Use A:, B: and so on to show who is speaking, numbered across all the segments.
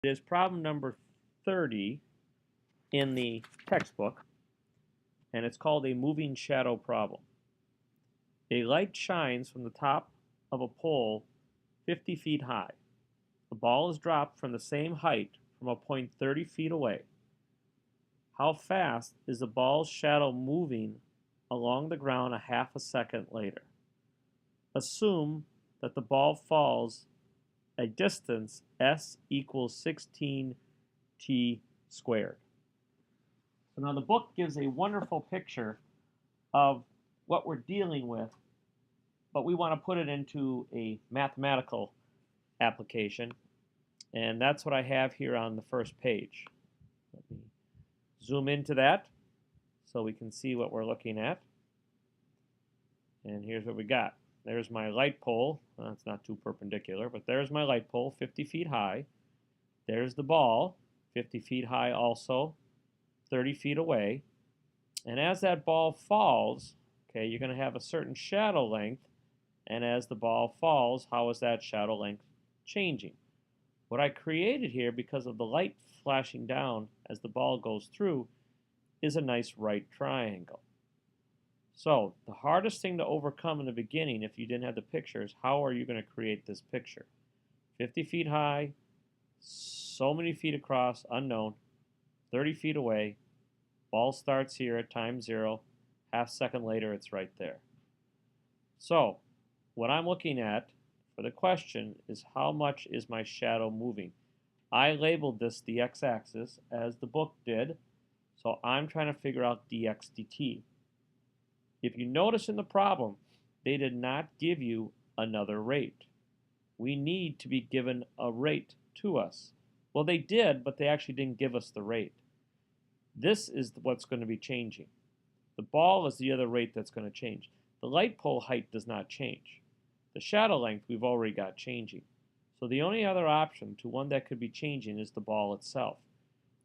A: It is problem number 30 in the textbook, and it's called a moving shadow problem. A light shines from the top of a pole 50 feet high. The ball is dropped from the same height from a point 30 feet away. How fast is the ball's shadow moving along the ground a half a second later? Assume that the ball falls a distance s equals 16t squared. So now the book gives a wonderful picture of what we're dealing with, but we want to put it into a mathematical application, and that's what I have here on the first page. Let me zoom into that so we can see what we're looking at. And here's what we got. There's my light pole. Well, it's not too perpendicular, but there's my light pole, 50 feet high. There's the ball, 50 feet high also, 30 feet away. And as that ball falls, okay, you're going to have a certain shadow length. And as the ball falls, how is that shadow length changing? What I created here, because of the light flashing down as the ball goes through, is a nice right triangle. So the hardest thing to overcome in the beginning, if you didn't have the pictures, how are you going to create this picture? 50 feet high, so many feet across, unknown, 30 feet away, ball starts here at time 0, half second later it's right there. So what I'm looking at for the question is how much is my shadow moving? I labeled this the x-axis as the book did, so I'm trying to figure out dx dt. If you notice in the problem, they did not give you another rate. We need to be given a rate to us. Well, they did, but they actually didn't give us the rate. This is what's going to be changing. The ball is the other rate that's going to change. The light pole height does not change. The shadow length we've already got changing. So the only other option to one that could be changing is the ball itself.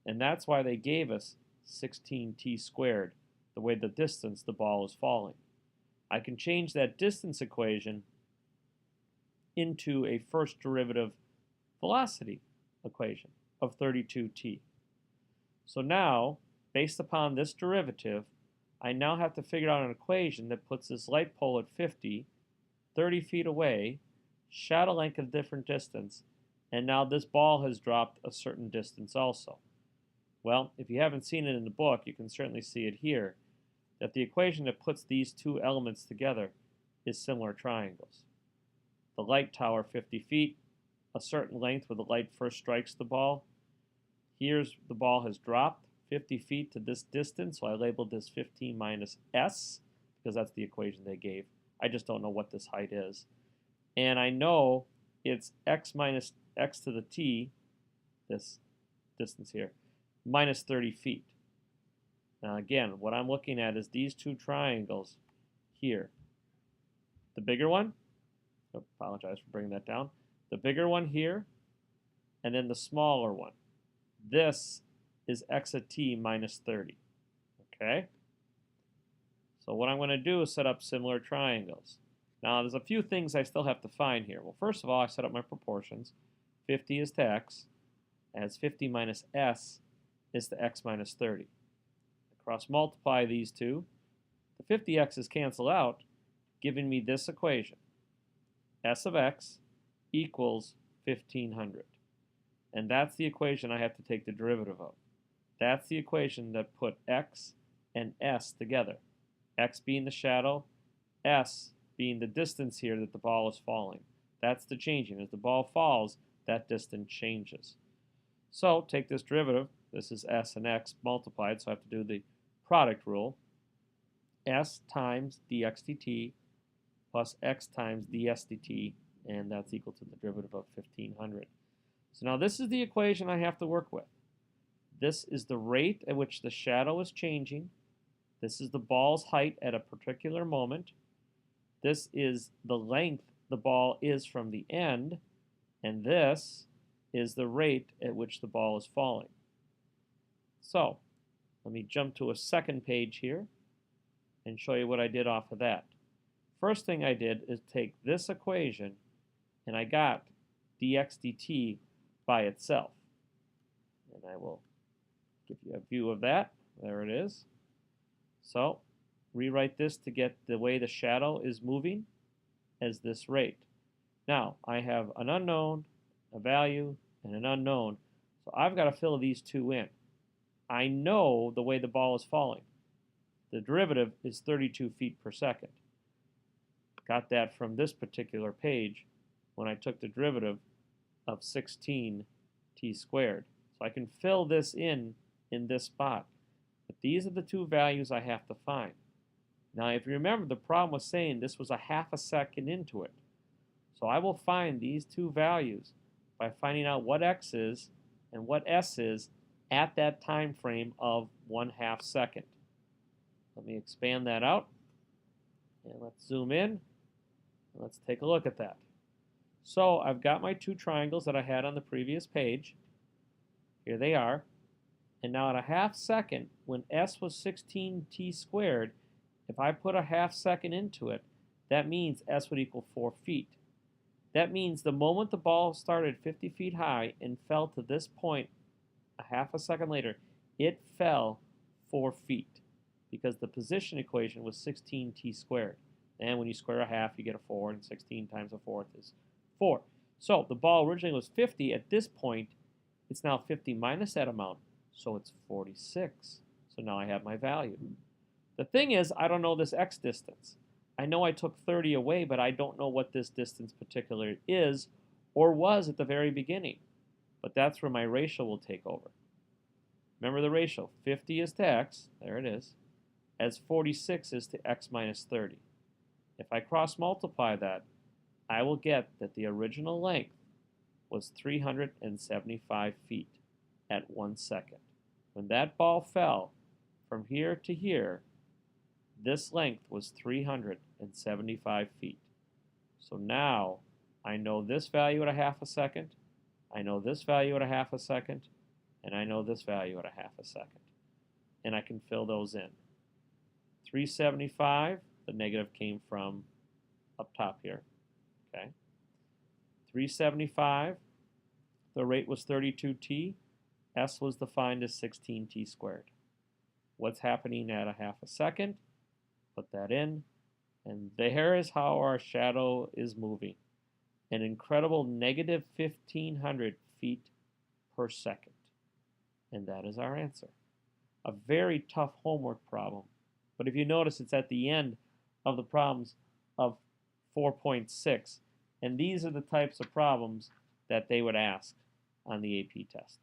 A: And that's why they gave us 16t squared, the way the distance the ball is falling. I can change that distance equation into a first derivative velocity equation of 32t. So now, based upon this derivative, I now have to figure out an equation that puts this light pole at 50, 30 feet away, shadow length of different distance, and now this ball has dropped a certain distance also. Well, if you haven't seen it in the book, you can certainly see it here, that the equation that puts these two elements together is similar triangles. The light tower, 50 feet, a certain length where the light first strikes the ball. Here's the ball has dropped 50 feet to this distance, so I labeled this 15 minus s, because that's the equation they gave. I just don't know what this height is. And I know it's x minus x to the t, this distance here, minus 30 feet. Now again, what I'm looking at is these two triangles here. The bigger one, I apologize for bringing that down, the bigger one here, and then the smaller one. This is x at t minus 30. Okay? So what I'm going to do is set up similar triangles. Now there's a few things I still have to find here. Well, first of all, I set up my proportions. 50 is to x, as 50 minus s is to x minus 30. Cross multiply these two. The 50x's cancel out, giving me this equation. S of x equals 1500. And that's the equation I have to take the derivative of. That's the equation that put x and s together. X being the shadow, s being the distance here that the ball is falling. That's the changing. As the ball falls, that distance changes. So take this derivative. This is s and x multiplied, so I have to do the product rule. S times dx dt plus x times ds dt, and that's equal to the derivative of 1500. So now this is the equation I have to work with. This is the rate at which the shadow is changing. This is the ball's height at a particular moment. This is the length the ball is from the end, and this is the rate at which the ball is falling. So let me jump to a second page here and show you what I did off of that. First thing I did is take this equation, and I got dx dt by itself. I will give you a view of that. There it is. So rewrite this to get the way the shadow is moving as this rate. Now, I have an unknown, a value, and an unknown. So I've got to fill these two in. I know the way the ball is falling. The derivative is 32 feet per second. Got that from this particular page when I took the derivative of 16 t squared. So I can fill this in this spot. But these are the two values I have to find. Now, if you remember, the problem was saying this was a half a second into it. So I will find these two values by finding out what x is and what s is at that time frame of 1/2 second. Let me expand that out. And let's zoom in. And let's take a look at that. So I've got my two triangles that I had on the previous page. Here they are. And now at a half second, when s was 16 t squared, if I put a half second into it, that means s would equal 4 feet. That means the moment the ball started 50 feet high and fell to this point a half a second later, it fell 4 feet because the position equation was 16 t squared. And when you square a half, you get a 4, and 16 times a fourth is 4. So the ball originally was 50. At this point, it's now 50 minus that amount, so it's 46. So now I have my value. The thing is, I don't know this x distance. I know I took 30 away, but I don't know what this distance particularly is or was at the very beginning. But that's where my ratio will take over. Remember the ratio. 50 is to x, there it is, as 46 is to x minus 30. If I cross multiply that, I will get that the original length was 375 feet at 1 second. When that ball fell from here to here, this length was 375 feet. So now I know this value at a half a second, I know this value at a half a second, and I know this value at a half a second. And I can fill those in. 375, the negative came from up top here. Okay. 375, the rate was 32t, s was defined as 16t squared. What's happening at a half a second? Put that in, and there is how our shadow is moving. An incredible negative 1,500 feet per second. And that is our answer. A very tough homework problem. But if you notice, it's at the end of the problems of 4.6. And these are the types of problems that they would ask on the AP test.